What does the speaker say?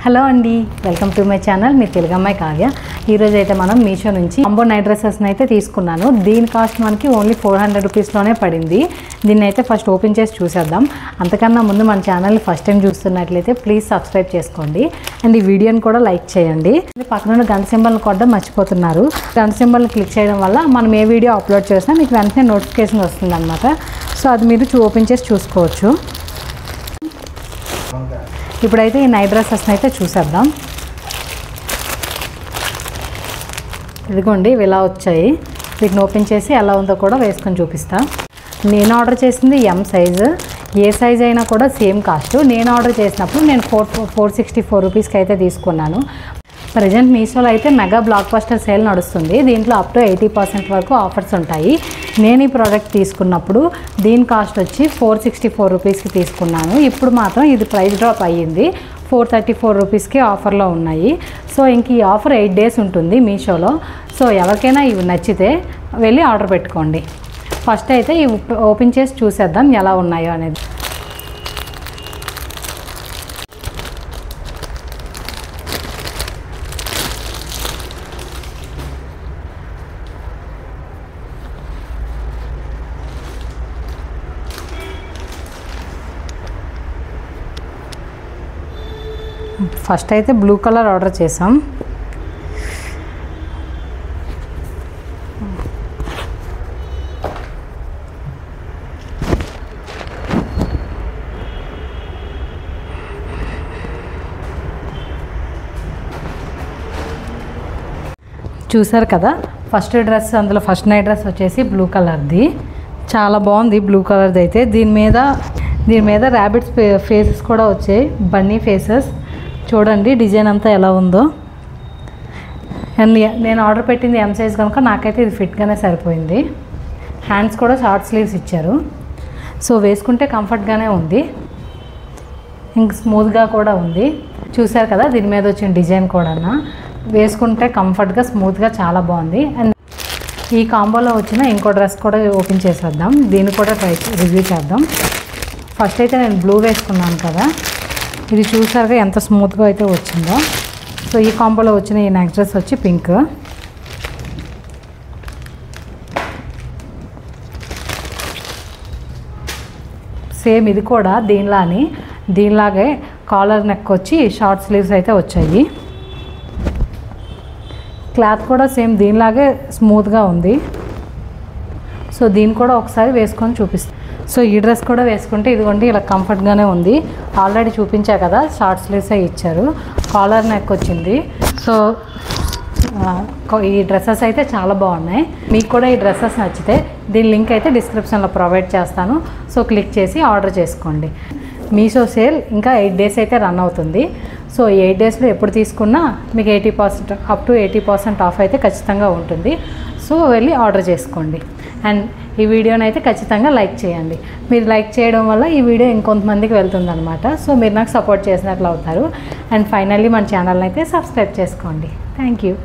Hello అండి, welcome to my channel. మీ తెలుగు అమ్మాయి కావ్య. ఈరోజు అయితే మనం మీషో నుంచి కాంబో నైట్ డ్రెస్సెస్ని అయితే తీసుకున్నాను. దీని కాస్ట్ మనకి ఓన్లీ 400 రూపీస్లోనే పడింది. దీన్ని అయితే ఫస్ట్ ఓపెన్ చేసి చూసేద్దాం. అంతకన్నా ముందు మన ఛానల్ని ఫస్ట్ టైం చూస్తున్నట్లయితే ప్లీజ్ సబ్స్క్రైబ్ చేసుకోండి అండ్ ఈ వీడియోని కూడా లైక్ చేయండి. పక్కన గంట సింబల్ని కొట్టడం మర్చిపోతున్నారు. గంట సింబల్ని క్లిక్ చేయడం వల్ల మనం ఏ వీడియో అప్లోడ్ చేసినా మీకు వెంటనే నోటిఫికేషన్ వస్తుంది అనమాట. సో అది మీరు ఓపెన్ చేసి చూసుకోవచ్చు. ఇప్పుడైతే ఈ నైట్ డ్రెస్సెస్ని అయితే చూసేద్దాం. ఇదిగోండి, ఇవి ఇలా వచ్చాయి. వీటిని ఓపెన్ చేసి ఎలా ఉందో కూడా వేసుకొని చూపిస్తా. నేను ఆర్డర్ చేసింది ఎం సైజు. ఏ సైజ్ అయినా కూడా సేమ్ కాస్ట్. నేను ఆర్డర్ చేసినప్పుడు నేను 464 రూపీస్కి అయితే తీసుకున్నాను. ప్రజెంట్ మీషోలో అయితే మెగా బ్లాక్ బస్టర్ సేల్ నడుస్తుంది. దీంట్లో అప్ టు 80% వరకు ఆఫర్స్ ఉంటాయి. నేను ఈ ప్రోడక్ట్ తీసుకున్నప్పుడు దీని కాస్ట్ వచ్చి 464 రూపీస్కి తీసుకున్నాను. ఇప్పుడు మాత్రం ఇది ప్రైస్ డ్రాప్ అయ్యింది. 434 రూపీస్కి ఆఫర్లో ఉన్నాయి. సో ఇంక ఈ ఆఫర్ 8 డేస్ ఉంటుంది మీషోలో. సో ఎవరికైనా ఇవి నచ్చితే వెళ్ళి ఆర్డర్ పెట్టుకోండి. ఫస్ట్ అయితే ఇవి ఓపెన్ చేసి చూసేద్దాం ఎలా ఉన్నాయో అనేది. ఫస్ట్ అయితే బ్లూ కలర్ ఆర్డర్ చేసాం. చూసారు కదా, ఫస్ట్ డ్రెస్, అందులో ఫస్ట్ నైట్ డ్రెస్ వచ్చేసి బ్లూ కలర్ది. చాలా బాగుంది బ్లూ కలర్ది అయితే. దీని మీద ర్యాబిట్స్ ఫేసెస్ కూడా వచ్చాయి, బన్నీ ఫేసెస్. చూడండి డిజైన్ అంతా ఎలా ఉందో. అండ్ నేను ఆర్డర్ పెట్టింది ఎం సైజ్ కనుక నాకైతే ఇది ఫిట్గానే సరిపోయింది. హ్యాండ్స్ కూడా షార్ట్ స్లీవ్స్ ఇచ్చారు. సో వేసుకుంటే కంఫర్ట్గానే ఉంది, ఇంక స్మూత్గా కూడా ఉంది. చూసారు కదా దీని మీద వచ్చిన డిజైన్ కూడా వేసుకుంటే కంఫర్ట్గా స్మూత్గా చాలా బాగుంది. అండ్ ఈ కాంబోలో వచ్చిన ఇంకో డ్రెస్ కూడా ఓపెన్ చేసేద్దాం. దీన్ని కూడా రివ్యూ చేద్దాం. ఫస్ట్ అయితే నేను బ్లూ వేసుకున్నాను కదా, ఇది చూసారుగా ఎంత స్మూత్గా అయితే వచ్చిందో. సో ఈ కాంబోలో వచ్చిన ఈ నెక్స్ట్ డ్రెస్ వచ్చి పింక్. సేమ్ ఇది కూడా దీనిలాగే కాలర్ నెక్ వచ్చి షార్ట్ స్లీవ్స్ అయితే వచ్చాయి. క్లాత్ కూడా సేమ్ దీనిలాగే స్మూత్గా ఉంది. సో దీన్ని కూడా ఒకసారి వేసుకొని చూపిస్తాను. సో ఈ డ్రెస్ కూడా వేసుకుంటే ఇదిగోండి ఇలా కంఫర్ట్గానే ఉంది. ఆల్రెడీ చూపించా కదా, షార్ట్ స్లీవ్సే ఇచ్చారు, కాలర్ నెక్ వచ్చింది. సో ఈ డ్రెస్సెస్ అయితే చాలా బాగున్నాయి. మీకు కూడా ఈ డ్రెస్సెస్ నచ్చితే దీని లింక్ అయితే డిస్క్రిప్షన్లో ప్రొవైడ్ చేస్తాను. సో క్లిక్ చేసి ఆర్డర్ చేసుకోండి. మీషో సేల్ ఇంకా 8 డేస్ అయితే రన్ అవుతుంది. సో 8 డేస్లో ఎప్పుడు తీసుకున్నా మీకు 80% అప్ టు 80% ఆఫ్ అయితే ఖచ్చితంగా ఉంటుంది. సో వెళ్ళి ఆర్డర్ చేసుకోండి. అండ్ ఈ వీడియోని అయితే ఖచ్చితంగా లైక్ చేయండి. మీరు లైక్ చేయడం వల్ల ఈ వీడియో ఇంకొంతమందికి వెళ్తుంది అనమాట. సో మీరు నాకు సపోర్ట్ చేసినట్లు అవుతారు. అండ్ ఫైనల్లీ మన ఛానల్ని అయితే సబ్స్క్రైబ్ చేసుకోండి. Thank you.